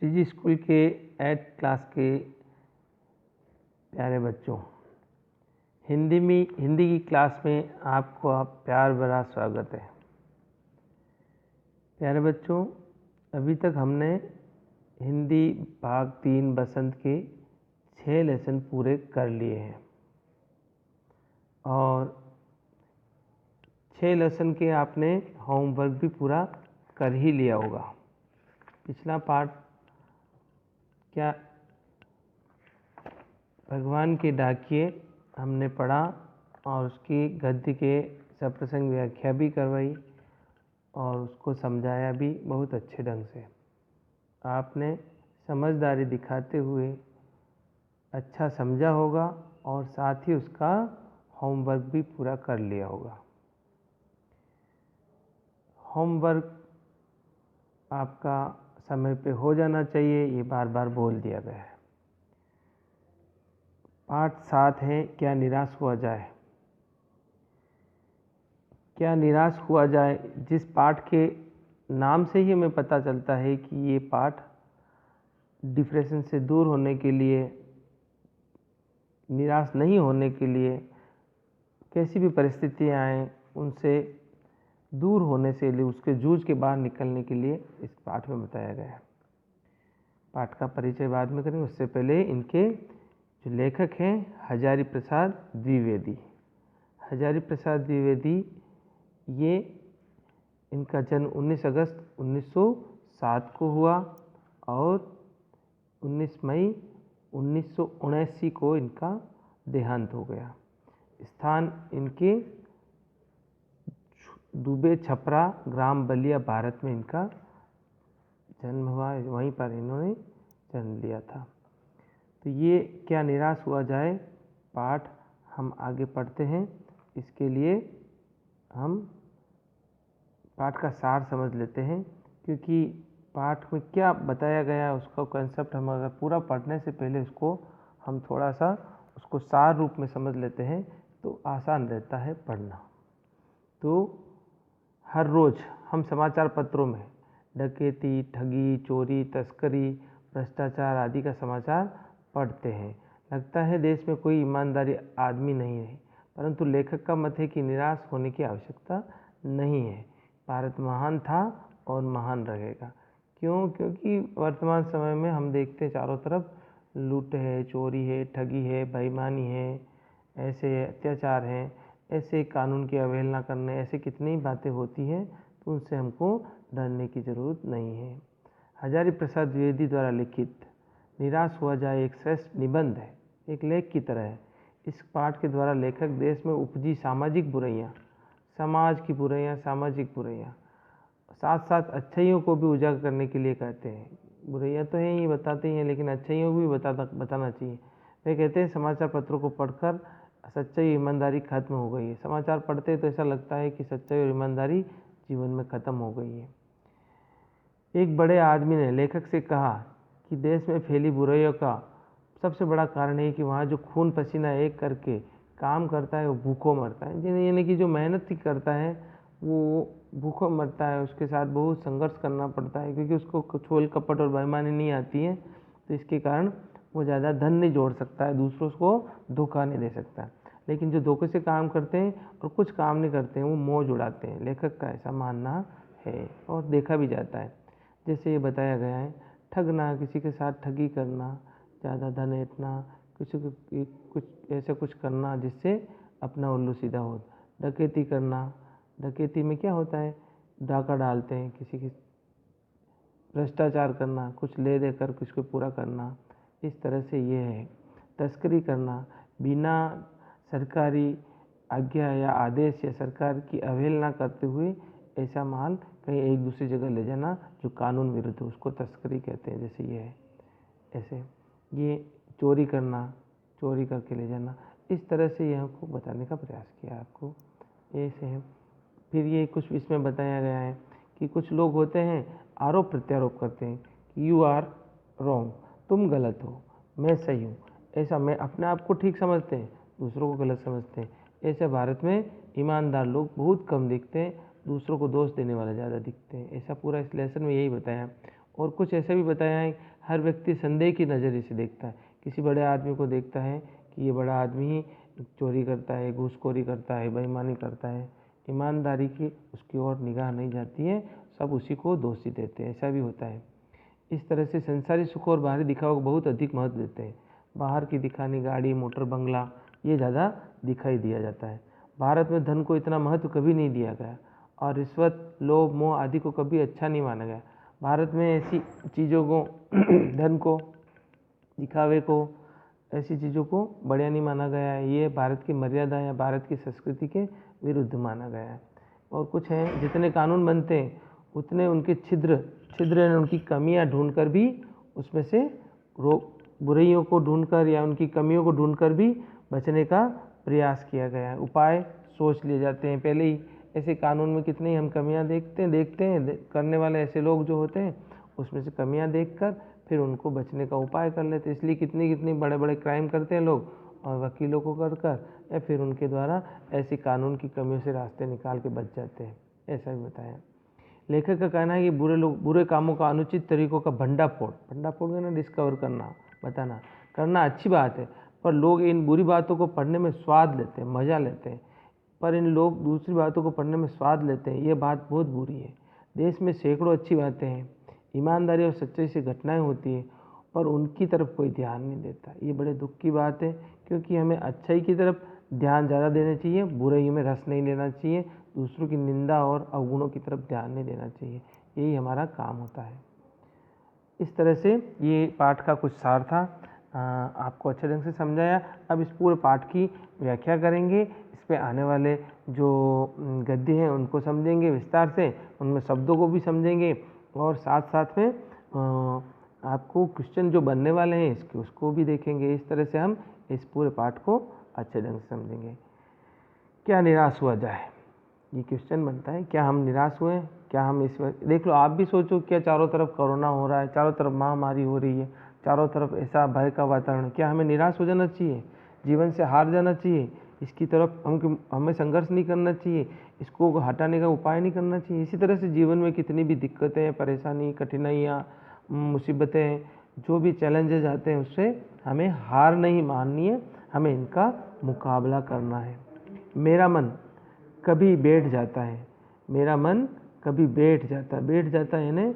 Shriji school के 8th class के प्यारे बच्चों, हिंदी की क्लास में आपका प्यार भरा स्वागत है। प्यारे बच्चों, अभी तक हमने हिंदी भाग 3 बसंत के 6 लेसन पूरे कर लिए हैं और 6 लेसन के आपने होमवर्क भी पूरा कर ही लिया होगा। पिछला पार्ट क्या भगवान के डाकिए हमने पढ़ा और उसकी गद्य के सप्रसंग व्याख्या भी करवाई और उसको समझाया भी बहुत अच्छे ढंग से। आपने समझदारी दिखाते हुए अच्छा समझा होगा और साथ ही उसका होमवर्क भी पूरा कर लिया होगा। होमवर्क आपका समय पे हो जाना चाहिए, ये बार बार बोल दिया गया है। पाठ 7 है, क्या निराश हुआ जाए। क्या निराश हुआ जाए, जिस पाठ के नाम से ही हमें पता चलता है कि ये पाठ डिप्रेशन से दूर होने के लिए, निराश नहीं होने के लिए, कैसी भी परिस्थितियाँ आएँ उनसे दूर होने से लिए, उसके जूझ के बाहर निकलने के लिए इस पाठ में बताया गया है। पाठ का परिचय बाद में करेंगे, उससे पहले इनके जो लेखक हैं हजारी प्रसाद द्विवेदी। हजारी प्रसाद द्विवेदी, ये इनका जन्म 19 अगस्त 1907 को हुआ और 19 मई 1979 को इनका देहांत हो गया। स्थान इनके दुबे छपरा, ग्राम बलिया, भारत में इनका जन्म हुआ, वहीं पर इन्होंने जन्म लिया था। तो ये क्या निराश हुआ जाए पाठ हम आगे पढ़ते हैं। इसके लिए हम पाठ का सार समझ लेते हैं, क्योंकि पाठ में क्या बताया गया है उसका कंसेप्ट हम अगर पूरा पढ़ने से पहले उसको हम थोड़ा सा उसको सार रूप में समझ लेते हैं तो आसान रहता है पढ़ना। तो हर रोज़ हम समाचार पत्रों में डकैती, ठगी, चोरी, तस्करी, भ्रष्टाचार आदि का समाचार पढ़ते हैं। लगता है देश में कोई ईमानदारी आदमी नहीं है, परंतु लेखक का मत है कि निराश होने की आवश्यकता नहीं है। भारत महान था और महान रहेगा। क्यों? क्योंकि वर्तमान समय में हम देखते हैं चारों तरफ लूट है, चोरी है, ठगी है, बेईमानी है, ऐसे अत्याचार हैं, ऐसे कानून की अवहेलना करने, ऐसे कितनी बातें होती हैं, तो उनसे हमको डरने की ज़रूरत नहीं है। हजारी प्रसाद द्विवेदी द्वारा लिखित निराश हुआ जाए एक श्रेष्ठ निबंध है, एक लेख की तरह है। इस पाठ के द्वारा लेखक देश में उपजी सामाजिक बुराइयाँ, समाज की बुराइयाँ, सामाजिक बुराइयाँ, साथ साथ अच्छाइयों को भी उजागर करने के लिए कहते हैं। बुराइयाँ तो हैं ही, बताते ही हैं, लेकिन अच्छाइयों को भी बताना चाहिए। वे कहते हैं समाचार पत्रों को पढ़कर सच्चाई और ईमानदारी खत्म हो गई है। समाचार पढ़ते तो ऐसा लगता है कि सच्चाई और ईमानदारी जीवन में खत्म हो गई है। एक बड़े आदमी ने लेखक से कहा कि देश में फैली बुराइयों का सबसे बड़ा कारण है कि वहाँ जो खून पसीना एक करके काम करता है वो भूखों मरता है। यानी कि जो मेहनत ही करता है वो भूखों मरता है, उसके साथ बहुत संघर्ष करना पड़ता है, क्योंकि उसको छल कपट और बेईमानी नहीं आती है। तो इसके कारण वो ज़्यादा धन नहीं जोड़ सकता है, दूसरों को धोखा नहीं दे सकता है। लेकिन जो धोखे से काम करते हैं और कुछ काम नहीं करते हैं वो मौज उड़ाते हैं। लेखक का ऐसा मानना है और देखा भी जाता है। जैसे ये बताया गया है, ठगना, किसी के साथ ठगी करना, ज़्यादा धन ऐंठना, कुछ ऐसा कुछ करना जिससे अपना उल्लू सीधा हो। डकैती करना, डकैती में क्या होता है, डाका डालते हैं किसी की। भ्रष्टाचार करना, कुछ ले देकर कुछ को पूरा करना, इस तरह से ये है। तस्करी करना, बिना सरकारी आज्ञा या आदेश या सरकार की अवहेलना करते हुए ऐसा माल कहीं एक दूसरी जगह ले जाना जो कानून विरुद्ध है, उसको तस्करी कहते हैं। जैसे ये है, ऐसे ये चोरी करना, चोरी करके ले जाना, इस तरह से यह हमको बताने का प्रयास किया आपको। ऐसे है। फिर ये कुछ इसमें बताया गया है कि कुछ लोग होते हैं आरोप प्रत्यारोप करते हैं कि यू आर रॉन्ग, तुम गलत हो, मैं सही हूँ। ऐसा मैं अपने आप को ठीक समझते हैं, दूसरों को गलत समझते हैं। ऐसे भारत में ईमानदार लोग बहुत कम दिखते हैं, दूसरों को दोष देने वाले ज़्यादा दिखते हैं। ऐसा पूरा इस लेसन में यही बताया। और कुछ ऐसा भी बताया है, हर व्यक्ति संदेह की नज़रिए से देखता है। किसी बड़े आदमी को देखता है कि ये बड़ा आदमी ही चोरी करता है, घूसखोरी करता है, बेईमानी करता है, ईमानदारी की उसकी ओर निगाह नहीं जाती है, सब उसी को दोषी देते हैं, ऐसा भी होता है। इस तरह से संसारी सुख और बाहरी दिखावा को बहुत अधिक महत्व देते हैं। बाहर की दिखानी गाड़ी, मोटर, बंगला, ये ज़्यादा दिखाई दिया जाता है। भारत में धन को इतना महत्व कभी नहीं दिया गया और रिश्वत, लोभ, मोह आदि को कभी अच्छा नहीं माना गया। भारत में ऐसी चीज़ों को धन को, दिखावे को, ऐसी चीज़ों को बढ़िया नहीं माना गया है। ये भारत की मर्यादा या भारत की संस्कृति के विरुद्ध माना गया है। और कुछ हैं, जितने कानून बनते हैं उतने उनके छिद्र उनकी कमियां ढूंढकर भी उसमें से बुराइयों को ढूंढकर या उनकी कमियों को ढूंढकर भी बचने का प्रयास किया गया है। उपाय सोच लिए जाते हैं पहले ही। ऐसे कानून में कितनी हम कमियां देखते हैं करने वाले ऐसे लोग जो होते हैं, उसमें से कमियां देखकर फिर उनको बचने का उपाय कर लेते हैं। इसलिए कितनी बड़े बड़े क्राइम करते हैं लोग, और वकीलों को कर या फिर उनके द्वारा ऐसी कानून की कमियों से रास्ते निकाल के बच जाते हैं। ऐसा भी बताया। लेखक का कहना है कि बुरे कामों का, अनुचित तरीकों का भंडाफोड़ करना, डिस्कवर करना, बताना, करना अच्छी बात है, पर लोग इन बुरी बातों को पढ़ने में स्वाद लेते हैं, मज़ा लेते हैं। पर इन लोग दूसरी बातों को पढ़ने में स्वाद लेते हैं, ये बात बहुत बुरी है। देश में सैकड़ों अच्छी बातें हैं, ईमानदारी और सच्चाई से घटनाएं होती हैं, पर उनकी तरफ कोई ध्यान नहीं देता। ये बड़े दुख की बात है, क्योंकि हमें अच्छाई की तरफ ध्यान ज़्यादा देना चाहिए, बुराई में रस नहीं लेना चाहिए, दूसरों की निंदा और अवगुणों की तरफ ध्यान नहीं देना चाहिए। यही हमारा काम होता है। इस तरह से ये पाठ का कुछ सार था, आपको अच्छे ढंग से समझाया। अब इस पूरे पाठ की व्याख्या करेंगे, इस पे आने वाले जो गद्य हैं उनको समझेंगे विस्तार से, उनमें शब्दों को भी समझेंगे, और साथ साथ में आपको क्वेश्चन जो बनने वाले हैं इसके उसको भी देखेंगे। इस तरह से हम इस पूरे पाठ को अच्छे ढंग से समझेंगे। क्या निराश हुआ जाए, ये क्वेश्चन बनता है। क्या हम निराश हुए? क्या हम इस वक्त, देख लो आप भी सोचो, क्या चारों तरफ कोरोना हो रहा है, चारों तरफ महामारी हो रही है, चारों तरफ ऐसा भय का वातावरण, क्या हमें निराश हो जाना चाहिए, जीवन से हार जाना चाहिए? इसकी तरफ हमें संघर्ष नहीं करना चाहिए, इसको हटाने का उपाय नहीं करना चाहिए? इसी तरह से जीवन में कितनी भी दिक्कतें, परेशानी, कठिनाइयाँ, मुसीबतें, जो भी चैलेंजेस आते हैं उससे हमें हार नहीं माननी है, हमें इनका मुकाबला करना है। मेरा मन कभी बैठ जाता है, मेरा मन कभी बैठ जाता है यानी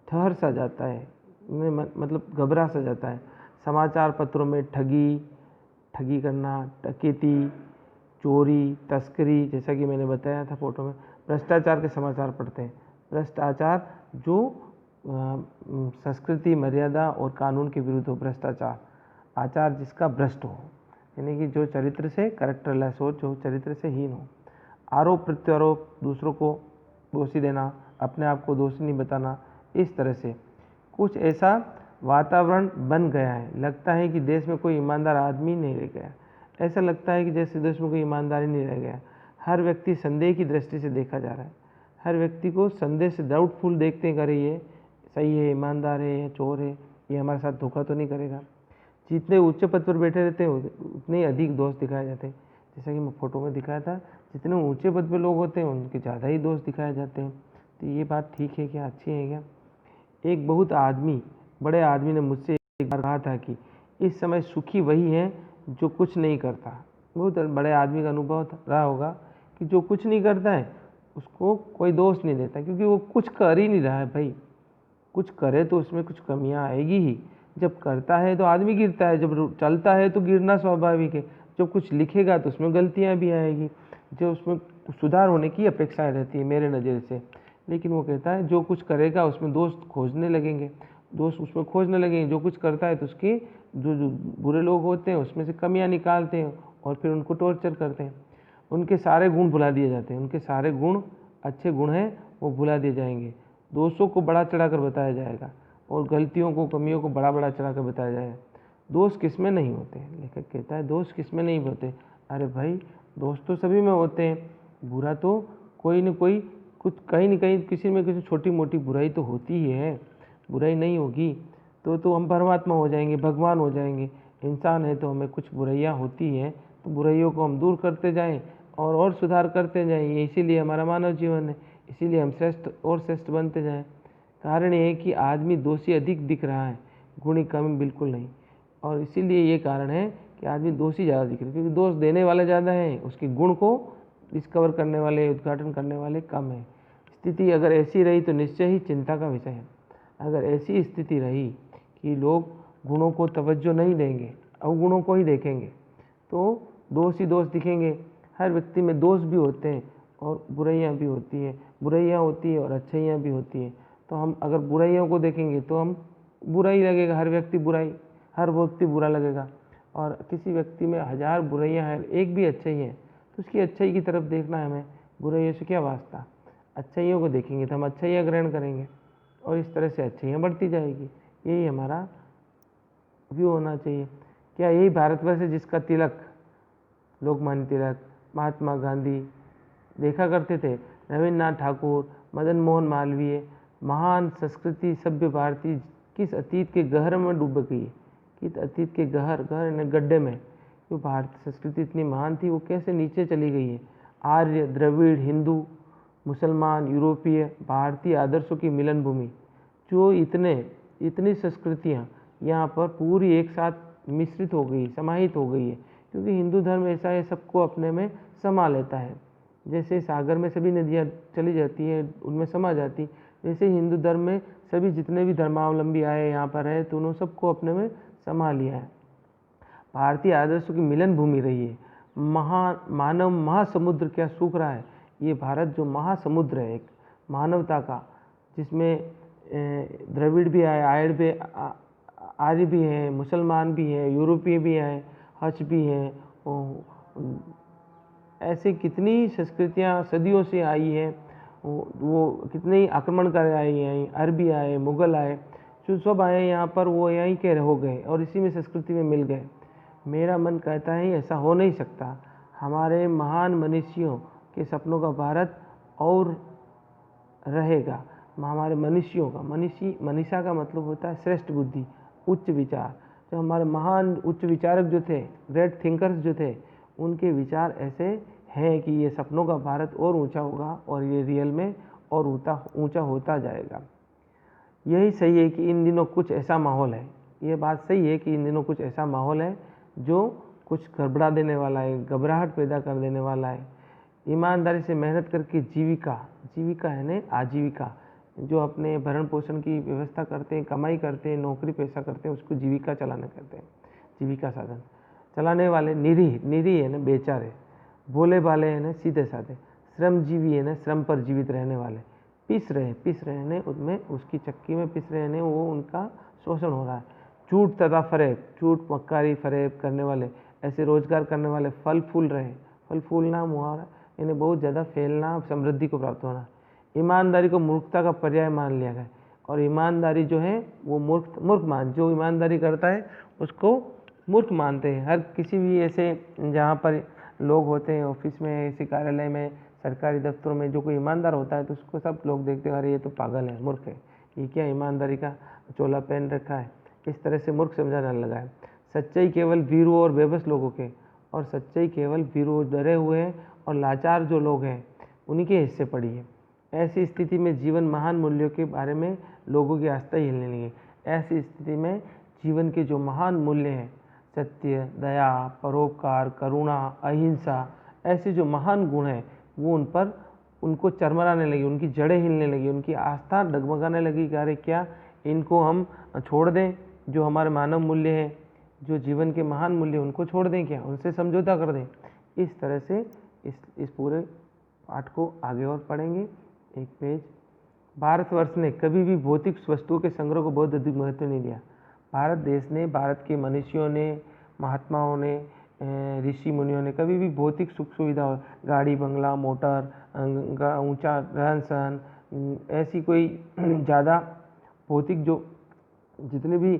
ठहर सा जाता है, मतलब घबरा सा जाता है। समाचार पत्रों में ठगी करना, डकैती, चोरी, तस्करी, जैसा कि मैंने बताया था फोटो में, भ्रष्टाचार के समाचार पढ़ते हैं। भ्रष्टाचार जो संस्कृति, मर्यादा और कानून के विरुद्ध हो, भ्रष्टाचार, आचार जिसका भ्रष्ट हो, यानी कि जो चरित्र से कैरेक्टरलेस हो, जो चरित्र से हीन हो। आरोप प्रत्यारोप, दूसरों को दोषी देना, अपने आप को दोषी नहीं बताना, इस तरह से कुछ ऐसा वातावरण बन गया है। लगता है कि देश में कोई ईमानदार आदमी नहीं रह गया, ऐसा लगता है कि जैसे देश में कोई ईमानदारी नहीं रह गया। हर व्यक्ति संदेह की दृष्टि से देखा जा रहा है, हर व्यक्ति को संदेह से डाउटफुल देखते हैं, अरे ये सही है, ईमानदार है, या चोर है, ये हमारे साथ धोखा तो नहीं करेगा। जितने उच्च पद पर बैठे रहते हैं उतने अधिक दोष दिखाए जाते हैं। जैसा कि मैं फोटो में दिखाया था, जितने ऊंचे पद पे लोग होते हैं उनके ज़्यादा ही दोष दिखाए जाते हैं। तो ये बात ठीक है क्या, अच्छी है क्या? एक बड़े आदमी ने मुझसे एक बार कहा था कि इस समय सुखी वही है जो कुछ नहीं करता। बहुत बड़े आदमी का अनुभव रहा होगा कि जो कुछ नहीं करता है उसको कोई दोष नहीं देता, क्योंकि वो कुछ कर ही नहीं रहा है। भाई कुछ करे तो उसमें कुछ कमियां आएगी ही। जब करता है तो आदमी गिरता है, जब चलता है तो गिरना स्वाभाविक है। जब कुछ लिखेगा तो उसमें गलतियां भी आएगी, जो उसमें सुधार होने की अपेक्षाएं रहती है मेरे नज़र से। लेकिन वो कहता है जो कुछ करेगा उसमें दोष खोजने लगेंगे, दोष उसमें खोजने लगेंगे। जो कुछ करता है तो उसकी जो बुरे लोग होते हैं उसमें से कमियां निकालते हैं और फिर उनको टॉर्चर करते हैं। उनके सारे गुण भुला दिए जाते हैं, उनके सारे गुण, अच्छे गुण हैं वो भुला दिए जाएंगे। दोषों को बड़ा चढ़ाकर बताया जाएगा और गलतियों को, कमियों को बड़ा चढ़ाकर बताया जाएगा। दोष किस में नहीं होते? लेखक कहता है दोष किस में नहीं होते? अरे भाई दोष तो सभी में होते हैं, बुरा तो कोई न कोई, कुछ कहीं न कहीं किसी में किसी छोटी मोटी बुराई तो होती ही है। बुराई नहीं होगी तो हम परमात्मा हो जाएंगे, भगवान हो जाएंगे। इंसान है तो हमें कुछ बुराइयाँ होती हैं, तो बुराइयों को हम दूर करते जाएं और सुधार करते जाएं। इसीलिए हमारा मानव जीवन है, इसीलिए हम श्रेष्ठ और श्रेष्ठ बनते जाएं। कारण ये है कि आदमी दोषी अधिक दिख रहा है, गुणी कम बिल्कुल नहीं। और इसीलिए ये कारण है कि आदमी दोषी ज़्यादा दिख रहे हैं, क्योंकि दोष देने वाले ज़्यादा हैं, उसके गुण को डिस्कवर करने वाले, उद्घाटन करने वाले कम हैं। स्थिति अगर ऐसी रही तो निश्चय ही चिंता का विषय है। अगर ऐसी स्थिति रही कि लोग गुणों को तवज्जो नहीं देंगे, अवगुणों को ही देखेंगे, तो दोष ही दोष दिखेंगे। हर व्यक्ति में दोष भी होते हैं और बुराइयां भी होती हैं, बुराइयां होती है और अच्छाइयाँ भी होती हैं। तो हम अगर बुराइयों को देखेंगे तो हम बुरा ही लगेगा, हर व्यक्ति बुरा लगेगा। और किसी व्यक्ति में 1000 बुराइयां हैं, एक भी अच्छाई है, तो उसकी अच्छाई की तरफ देखना है हमें, बुराइयों से क्या वास्ता। अच्छाइयों को देखेंगे तो हम अच्छाइयाँ ग्रहण करेंगे और इस तरह से अच्छाइयाँ बढ़ती जाएगी। यही हमारा व्यू होना चाहिए। क्या यही भारतवर्ष है जिसका तिलक लोकमान्य तिलक, महात्मा गांधी देखा करते थे, रविन्द्रनाथ ठाकुर, मदन मोहन मालवीय, महान संस्कृति सभ्य भारतीय किस अतीत के गहर में डूब गई है, किस अतीत के गहर गड्ढे में। जो भारतीय संस्कृति इतनी महान थी वो कैसे नीचे चली गई है। आर्य, द्रविड़, हिंदू, मुसलमान, यूरोपीय, भारतीय आदर्शों की मिलन भूमि, जो इतनी संस्कृतियाँ यहाँ पर पूरी एक साथ मिश्रित हो गई, समाहित हो गई है। क्योंकि हिंदू धर्म ऐसा है, सबको अपने में समा लेता है। जैसे सागर में सभी नदियाँ चली जाती हैं, उनमें समा जाती, वैसे हिंदू धर्म में सभी जितने भी धर्मावलंबी आए यहाँ पर है तो उन्होंने सबको अपने में समा लिया है। भारतीय आदर्शों की मिलन भूमि रही है। मानव महासमुद्र क्या सूख रहा है। ये भारत जो महासमुद्र है एक मानवता का, जिसमें द्रविड़ भी आए, आर्य भी हैं, मुसलमान भी हैं, यूरोपीय भी हैं, हच भी हैं, ऐसे कितनी संस्कृतियाँ सदियों से आई हैं, वो कितने आक्रमण कर आई हैं, अरबी आए, मुग़ल आए, जो सब आए यहाँ पर वो यहीं के हो गए और इसी में संस्कृति में मिल गए। मेरा मन कहता है ऐसा हो नहीं सकता। हमारे महान मनीषियों के सपनों का भारत और रहेगा। हमारे मनीषियों का, मनीषा का मतलब होता है श्रेष्ठ बुद्धि, उच्च विचार। जो हमारे महान उच्च विचारक जो थे, ग्रेट थिंकर्स जो थे, उनके विचार ऐसे हैं कि ये सपनों का भारत और ऊंचा होगा और ये रियल में और ऊंचा होता जाएगा। यही सही है कि इन दिनों कुछ ऐसा माहौल है, ये बात सही है कि इन दिनों कुछ ऐसा माहौल है जो कुछ गड़बड़ा देने वाला है, घबराहट पैदा कर देने वाला है। ईमानदारी से मेहनत करके जीविका है ना, आजीविका, जो अपने भरण पोषण की व्यवस्था करते हैं, कमाई करते हैं, नौकरी पैसा करते हैं, उसको जीविका चलाना कहते हैं। जीविका साधन चलाने वाले निरी है ना, बेचारे, भोले भाले है ना, सीधे साधे, श्रमजीवी है ना, श्रम पर जीवित रहने वाले, पिस रहे ने उनमें, उसकी चक्की में पिस रहे ने, वो उनका शोषण हो रहा है। झूठ तथा फरेब, झूठ मक्कारी फरेब करने वाले, ऐसे रोजगार करने वाले फल फूलना, मुहावरा, इन्हें बहुत ज़्यादा फैलना, समृद्धि को प्राप्त होना। ईमानदारी को मूर्खता का पर्याय मान लिया गया और ईमानदारी जो है वो जो ईमानदारी करता है उसको मूर्ख मानते हैं। हर किसी भी ऐसे जहाँ पर लोग होते हैं, ऑफिस में, ऐसे कार्यालय में, सरकारी दफ्तरों में, जो कोई ईमानदार होता है तो उसको सब लोग देखते हैं, अरे ये तो पागल है, मूर्ख है, ये क्या ईमानदारी का चोला पहन रखा है, इस तरह से मूर्ख समझा जाने लगा है। सच्चाई केवल वीरों और बेबस लोगों के, और सच्चाई केवल वीरों, डरे हुए हैं और लाचार जो लोग हैं उन्हीं के हिस्से पड़ी है। ऐसी स्थिति में जीवन महान मूल्यों के बारे में लोगों की आस्था ही हिलने लगी। ऐसी स्थिति में जीवन के जो महान मूल्य हैं, सत्य, दया, परोपकार, करुणा, अहिंसा, ऐसे जो महान गुण हैं वो उनको चरमराने लगी, उनकी जड़ें हिलने लगी, उनकी आस्था डगमगाने लगी कि अरे क्या इनको हम छोड़ दें, जो हमारे मानव मूल्य हैं, जो जीवन के महान मूल्य, उनको छोड़ दें क्या, उनसे समझौता कर दें। इस तरह से इस पूरे पाठ को आगे और पढ़ेंगे। एक पेज। भारतवर्ष ने कभी भी भौतिक वस्तुओं के संग्रह को बहुत अधिक महत्व नहीं दिया। भारत देश ने, भारत के मनुष्यों ने, महात्माओं ने, ऋषि मुनियों ने कभी भी भौतिक सुख सुविधा, गाड़ी, बंगला, मोटर, ऊंचा रहन सहन, ऐसी कोई ज़्यादा भौतिक जो जितने भी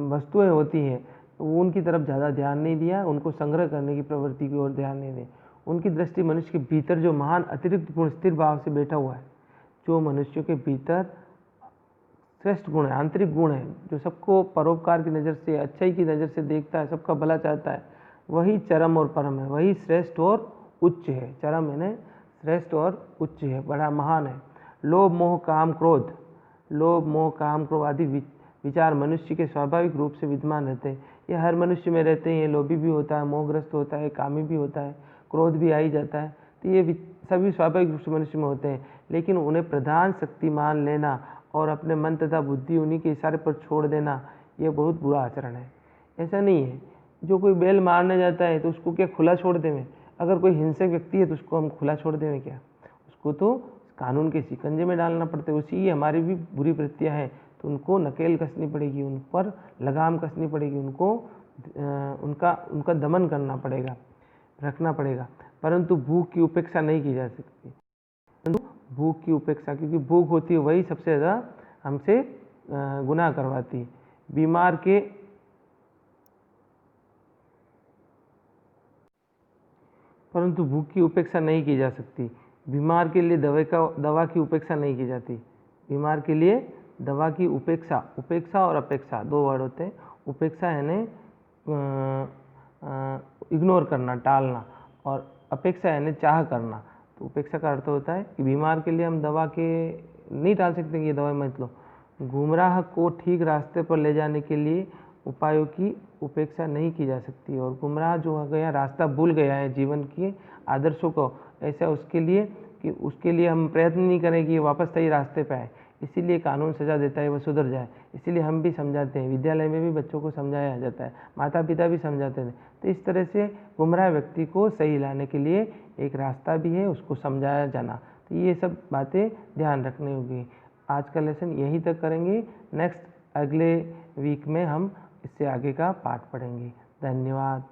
वस्तुएं होती हैं वो उनकी तरफ ज़्यादा ध्यान नहीं दिया, उनको संग्रह करने की प्रवृत्ति की ओर ध्यान नहीं दी। उनकी दृष्टि मनुष्य के भीतर जो महान अतिरिक्त गुण स्थिर भाव से बैठा हुआ है, जो मनुष्यों के भीतर श्रेष्ठ गुण है, आंतरिक गुण है, जो सबको परोपकार की नज़र से, अच्छाई की नज़र से देखता है, सबका भला चाहता है, वही चरम और परम है, वही श्रेष्ठ और उच्च है। चरम यानी श्रेष्ठ और उच्च है, बड़ा महान है। लोभ, मोह, काम, क्रोध, लोभ, मोह, काम, क्रोध आदि विचार मनुष्य के स्वाभाविक रूप से विद्यमान रहते हैं। ये हर मनुष्य में रहते हैं। ये लोभी भी होता है, मोहग्रस्त होता है, कामी भी होता है, क्रोध भी आ ही जाता है। तो ये सभी स्वाभाविक रूप से मनुष्य में होते हैं, लेकिन उन्हें प्रधान शक्ति मान लेना और अपने मन तथा बुद्धि उन्हीं के इशारे पर छोड़ देना, ये बहुत बुरा आचरण है। ऐसा नहीं है, जो कोई बैल मारने जाता है तो उसको क्या खुला छोड़ देवें? अगर कोई हिंसक व्यक्ति है तो उसको हम खुला छोड़ देवें क्या? उसको तो कानून के शिकंजे में डालना पड़ता है। उसी हमारी भी बुरी वृत्तियाँ हैं, तो उनको नकेल कसनी पड़ेगी, उन पर लगाम कसनी पड़ेगी, उनको उनका दमन करना पड़ेगा, रखना पड़ेगा। परंतु भूख की उपेक्षा नहीं की जा सकती। भूख की उपेक्षा, क्योंकि भूख होती है वही सबसे ज़्यादा हमसे गुनाह करवाती है। परंतु भूख की उपेक्षा नहीं की जा सकती। बीमार के लिए दवा की उपेक्षा नहीं की जाती। बीमार के लिए दवा की उपेक्षा और अपेक्षा दो वर्ड होते हैं। उपेक्षा यानी इग्नोर करना, टालना, और अपेक्षा यानी चाह करना। तो उपेक्षा का अर्थ होता है कि बीमार के लिए हम दवा के नहीं टाल सकते कि ये दवाई मत लो। गुमराह को ठीक रास्ते पर ले जाने के लिए उपायों की उपेक्षा नहीं की जा सकती। और गुमराह जो हो गया, रास्ता भूल गया है जीवन के आदर्शों को, ऐसा उसके लिए हम प्रयत्न नहीं करें कि वापस सही रास्ते पे आए। इसीलिए कानून सजा देता है वो सुधर जाए। इसीलिए हम भी समझाते हैं, विद्यालय में भी बच्चों को समझाया जाता है, माता पिता भी समझाते हैं। तो इस तरह से गुमराह व्यक्ति को सही लाने के लिए एक रास्ता भी है, उसको समझाया जाना। तो ये सब बातें ध्यान रखनी होगी। आज का लेसन यहीं तक करेंगे। नेक्स्ट अगले वीक में हम इससे आगे का पाठ पढ़ेंगे। धन्यवाद।